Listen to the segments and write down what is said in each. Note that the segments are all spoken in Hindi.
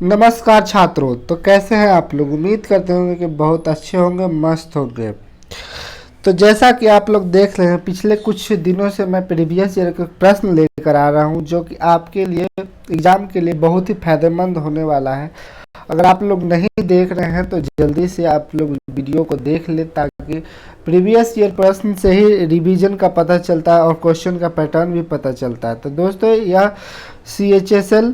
नमस्कार छात्रों। तो कैसे हैं आप लोग? उम्मीद करते होंगे कि बहुत अच्छे होंगे, मस्त होंगे। तो जैसा कि आप लोग देख रहे हैं, पिछले कुछ दिनों से मैं प्रीवियस ईयर के प्रश्न लेकर आ रहा हूं, जो कि आपके लिए एग्ज़ाम के लिए बहुत ही फायदेमंद होने वाला है। अगर आप लोग नहीं देख रहे हैं तो जल्दी से आप लोग वीडियो को देख लें, ताकि प्रीवियस ईयर प्रश्न से ही रिवीजन का पता चलता है और क्वेश्चन का पैटर्न भी पता चलता है। तो दोस्तों, यह CHSL,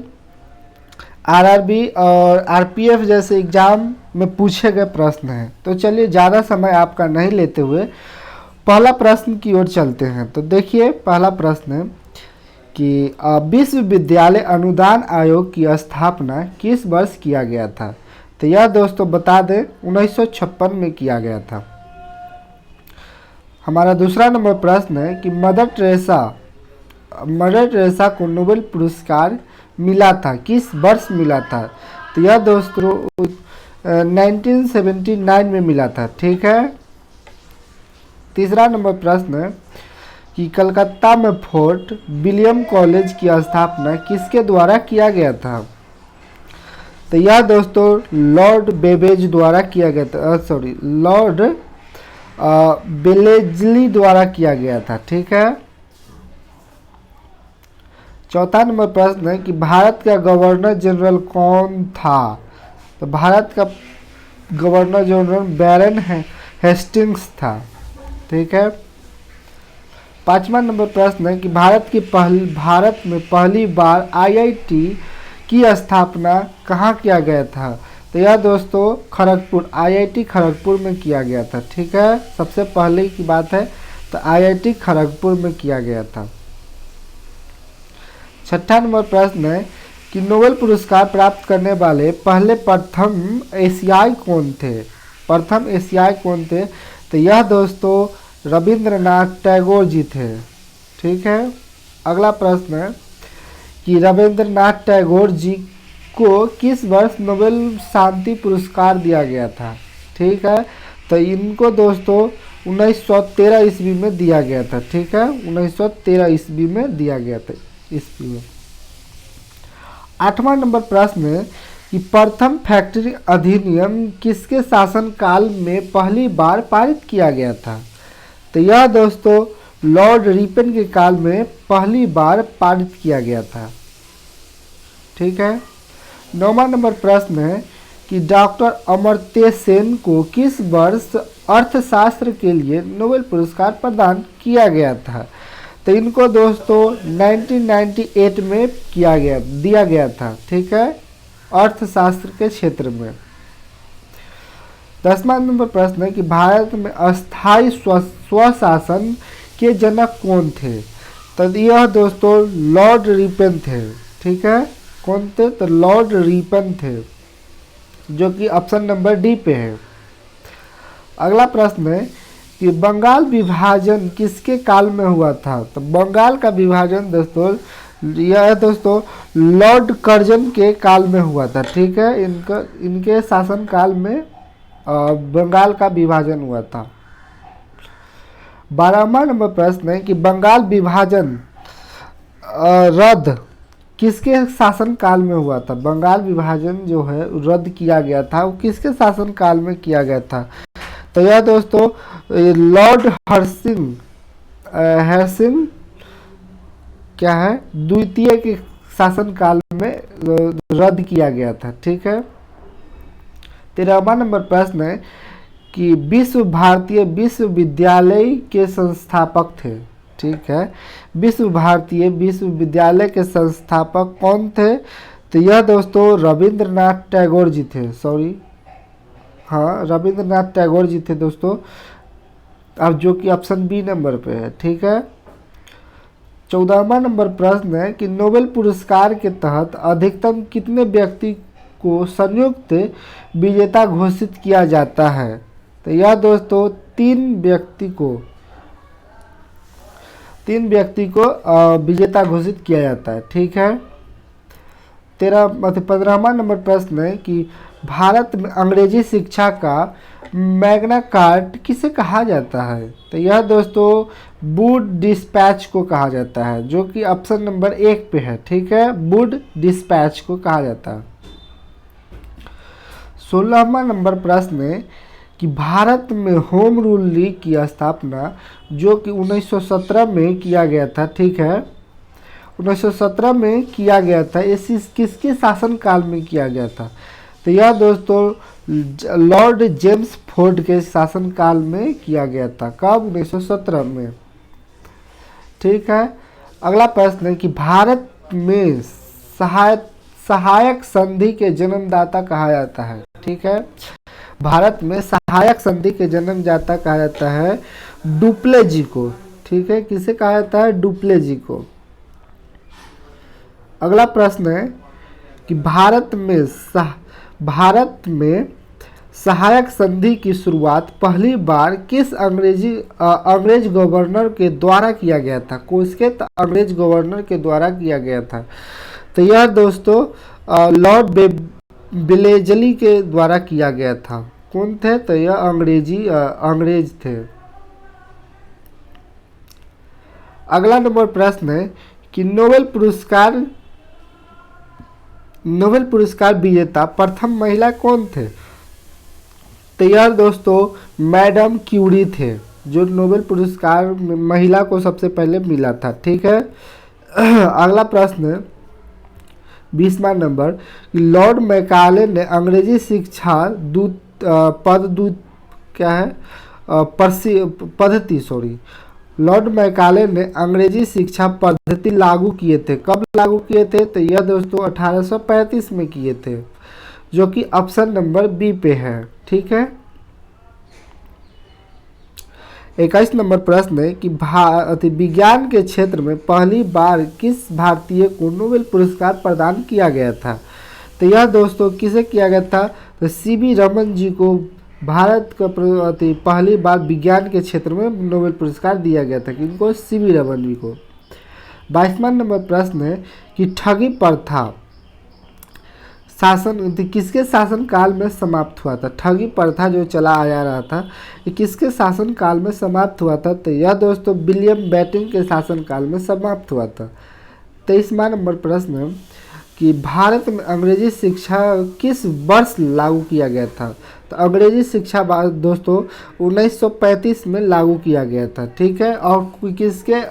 आरआरबी और आरपीएफ जैसे एग्जाम में पूछे गए प्रश्न हैं। तो चलिए, ज़्यादा समय आपका नहीं लेते हुए पहला प्रश्न की ओर चलते हैं। तो देखिए, पहला प्रश्न है कि विश्वविद्यालय अनुदान आयोग की स्थापना किस वर्ष किया गया था? तो यह दोस्तों बता दें, 1956 में किया गया था। हमारा दूसरा नंबर प्रश्न है कि मदर टेरेसा को नोबेल पुरस्कार मिला था, किस वर्ष मिला था? तो यह दोस्तों 1979 में मिला था। ठीक है। तीसरा नंबर प्रश्न है कि कलकत्ता में फोर्ट विलियम कॉलेज की स्थापना किसके द्वारा किया गया था? तो यह दोस्तों लॉर्ड बेबेज द्वारा किया गया था, लॉर्ड बेलेजली द्वारा किया गया था। ठीक है। चौथा नंबर प्रश्न है कि भारत का गवर्नर जनरल कौन था? तो भारत का गवर्नर जनरल बैरन हेस्टिंग्स था। ठीक है। पांचवा नंबर प्रश्न है कि भारत में पहली बार IIT की स्थापना कहाँ किया गया था? तो यह दोस्तों खड़गपुर, IIT खड़गपुर में किया गया था। ठीक है। सबसे पहले की बात है, तो IIT खड़गपुर में किया गया था। छठा नंबर प्रश्न है कि नोबेल पुरस्कार प्राप्त करने वाले प्रथम एशियाई कौन थे? प्रथम एशियाई कौन थे? तो यह दोस्तों रविंद्रनाथ टैगोर जी थे। ठीक है। अगला प्रश्न है कि रविंद्रनाथ टैगोर जी को किस वर्ष नोबेल शांति पुरस्कार दिया गया था? ठीक है। तो इनको दोस्तों 1913 ईस्वी में दिया गया था। ठीक है। 1913 ईस्वी में दिया गया था ईस्वी में। आठवां नंबर प्रश्न है कि प्रथम फैक्ट्री अधिनियम किसके शासनकाल में पहली बार पारित किया गया था? तो यह दोस्तों लॉर्ड रिपन के काल में पहली बार पारित किया गया था। ठीक है। नौवां नंबर प्रश्न है कि डॉक्टर अमर्त्य सेन को किस वर्ष अर्थशास्त्र के लिए नोबेल पुरस्कार प्रदान किया गया था? तो इनको दोस्तों 1998 में दिया गया था। ठीक है। अर्थशास्त्र के क्षेत्र में। 10वां नंबर प्रश्न है कि भारत में अस्थाई स्वशासन के जनक कौन थे? तो यह दोस्तों लॉर्ड रिपन थे। ठीक है। कौन थे? तो लॉर्ड रिपन थे, जो कि ऑप्शन नंबर डी पे है। अगला प्रश्न है कि बंगाल विभाजन किसके काल में हुआ था? तो बंगाल का विभाजन दोस्तों लॉर्ड कर्जन के काल में हुआ था। ठीक है। इनके शासन काल में बंगाल का विभाजन हुआ था। 12वां नंबर प्रश्न है कि बंगाल विभाजन रद्द किसके शासन काल में हुआ था? बंगाल विभाजन जो है रद्द किया गया था, वो किसके शासन काल में किया गया था? तो यह दोस्तों लॉर्ड हर्सिन क्या है, द्वितीय के शासनकाल में रद्द किया गया था। ठीक है। 13वां नंबर प्रश्न है कि भारतीय विश्वविद्यालय के संस्थापक थे। ठीक है। भारतीय विश्वविद्यालय के संस्थापक कौन थे? तो यह दोस्तों रविंद्रनाथ टैगोर जी थे। रविंद्रनाथ टैगोर जी थे दोस्तों, अब जो कि ऑप्शन बी नंबर पे है। ठीक है। 14वां नंबर प्रश्न है कि नोबेल पुरस्कार के तहत अधिकतम कितने व्यक्ति को संयुक्त विजेता घोषित किया जाता है? तो यह दोस्तों तीन व्यक्ति को विजेता घोषित किया जाता है। ठीक है। 15वां नंबर प्रश्न है कि भारत में अंग्रेजी शिक्षा का मैग्ना कार्ट किसे कहा जाता है? तो यह दोस्तों वुड डिस्पैच को कहा जाता है, जो कि ऑप्शन नंबर 1 पे है। ठीक है। वुड डिस्पैच को कहा जाता है। 16वां नंबर प्रश्न है कि भारत में होम रूल लीग की स्थापना जो कि 1917 में किया गया था, ठीक है, 1917 में किया गया था, इस किसके शासनकाल में किया गया था? तो यह दोस्तों लॉर्ड जेम्स फोर्ड के शासनकाल में किया गया था। कब? 1917 में। ठीक है। अगला प्रश्न है कि भारत में सहायक संधि के जन्मदाता कहा जाता है। ठीक है, भारत में सहायक संधि के जन्मदाता कहा जाता है डुप्ले जी को। ठीक है, किसे कहा जाता है? डुप्ले जी को। अगला प्रश्न है कि भारत में सहायक संधि की शुरुआत पहली बार किस अंग्रेज गवर्नर के द्वारा किया गया था? किसके? अंग्रेज गवर्नर के द्वारा किया गया था। तो यह दोस्तों लॉर्ड बेलेजली के द्वारा किया गया था। कौन थे? तो यह अंग्रेज थे। अगला नंबर प्रश्न है कि नोबेल पुरस्कार विजेता प्रथम महिला कौन थे? तो यह दोस्तों मैडम क्यूरी थे, जो नोबेल पुरस्कार महिला को सबसे पहले मिला था। ठीक है। अगला प्रश्न 20वां नंबर, लॉर्ड मैकाले ने अंग्रेजी शिक्षा पद्धति लॉर्ड मैकाले ने अंग्रेजी शिक्षा पद्धति लागू किए थे। कब लागू किए थे? तो यह दोस्तों 1835 में किए थे, जो कि ऑप्शन नंबर बी पे है। ठीक है। 21 नंबर प्रश्न है कि विज्ञान के क्षेत्र में पहली बार किस भारतीय को नोबेल पुरस्कार प्रदान किया गया था? तो यह दोस्तों किसे किया गया था? तो सीवी रमन जी को भारत का पहली बार विज्ञान के क्षेत्र में नोबेल पुरस्कार दिया गया था। किनको? सीवी रमन जी को। 22वां नंबर प्रश्न है कि ठगी प्रथा किसके शासन काल में समाप्त हुआ था? ठगी प्रथा जो चला आ रहा था, ये किसके शासन काल में समाप्त हुआ था? तो यह दोस्तों विलियम बेंटिंक के शासन काल में समाप्त हुआ था। 23वां नंबर प्रश्न कि भारत में अंग्रेजी शिक्षा किस वर्ष लागू किया गया था? तो अंग्रेजी शिक्षा दोस्तों 1935 में लागू किया गया था। ठीक है। और किसके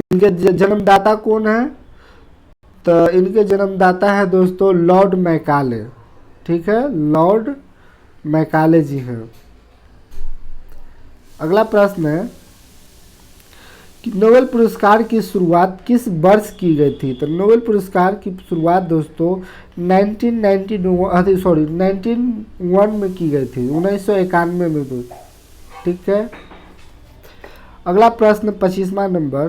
इनके जन्मदाता कौन है? तो इनके जन्मदाता है दोस्तों लॉर्ड मैकाले। ठीक है, लॉर्ड मैकाले जी हैं। अगला प्रश्न है कि नोबेल पुरस्कार की शुरुआत किस वर्ष की गई थी? तो नोबेल पुरस्कार की शुरुआत दोस्तों 1991 में की गई थी, 1991 में दोस्तों। ठीक है। अगला प्रश्न 25वां नंबर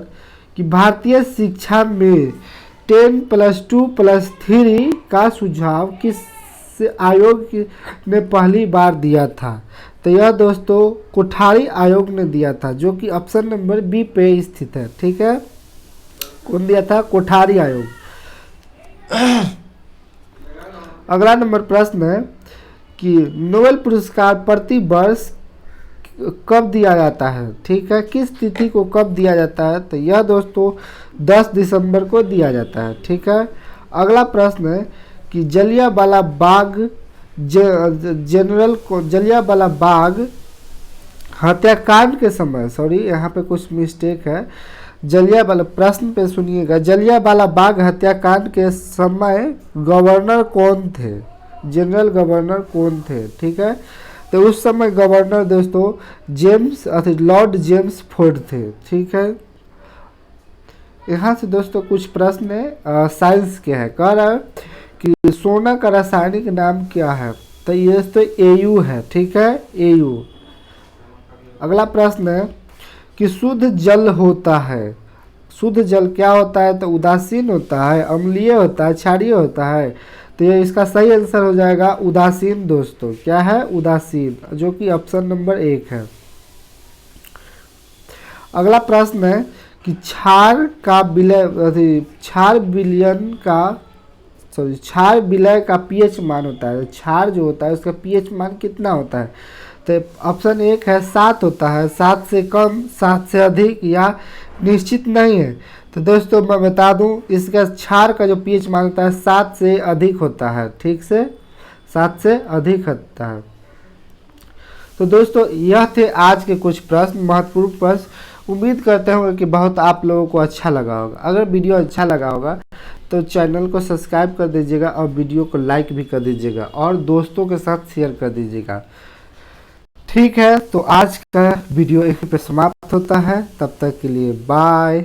कि भारतीय शिक्षा में 10+2+3 का सुझाव किस आयोग ने पहली बार दिया था? तो यह दोस्तों कोठारी आयोग ने दिया था, जो कि ऑप्शन नंबर बी पे स्थित है। ठीक है, कौन दिया था? कोठारी आयोग। अगला नंबर प्रश्न है कि नोबेल पुरस्कार प्रति वर्ष कब दिया जाता है? ठीक है, किस तिथि को कब दिया जाता है? तो यह दोस्तों 10 दिसंबर को दिया जाता है। ठीक है। अगला प्रश्न है कि जलियांवाला बाग हत्याकांड के समय, सॉरी यहाँ पे कुछ मिस्टेक है, प्रश्न पे सुनिएगा, जलियांवाला बाग हत्याकांड के समय गवर्नर कौन थे? जनरल गवर्नर कौन थे? ठीक है, तो उस समय गवर्नर दोस्तों लॉर्ड जेम्स फोर्ड थे। ठीक है। यहाँ से दोस्तों कुछ प्रश्न साइंस के हैं। कह रहा है कि सोना का रासायनिक नाम क्या है? तो ये तो एयू है। ठीक है, एयू। अगला प्रश्न है कि शुद्ध जल होता है, शुद्ध जल क्या होता है? तो उदासीन होता है, अम्लीय होता है, क्षारीय होता है। तो ये इसका सही आंसर हो जाएगा उदासीन दोस्तों। क्या है? उदासीन, जो कि ऑप्शन नंबर 1 है। अगला प्रश्न है कि क्षार विलय का पीएच मान होता है, क्षार जो होता है उसका पीएच मान कितना होता है? तो ऑप्शन 1 है 7 होता है, 7 से कम, 7 से अधिक या निश्चित नहीं है। तो दोस्तों मैं बता दूं, इसका क्षार का जो पीएच मान होता है 7 से अधिक होता है। ठीक से, 7 से अधिक होता है। तो दोस्तों यह थे आज के कुछ प्रश्न, महत्वपूर्ण प्रश्न। उम्मीद करते होंगे कि बहुत आप लोगों को अच्छा लगा होगा। अगर वीडियो अच्छा लगा होगा तो चैनल को सब्सक्राइब कर दीजिएगा और वीडियो को लाइक भी कर दीजिएगा और दोस्तों के साथ शेयर कर दीजिएगा। ठीक है, तो आज का वीडियो यहीं पे समाप्त होता है। तब तक के लिए बाय।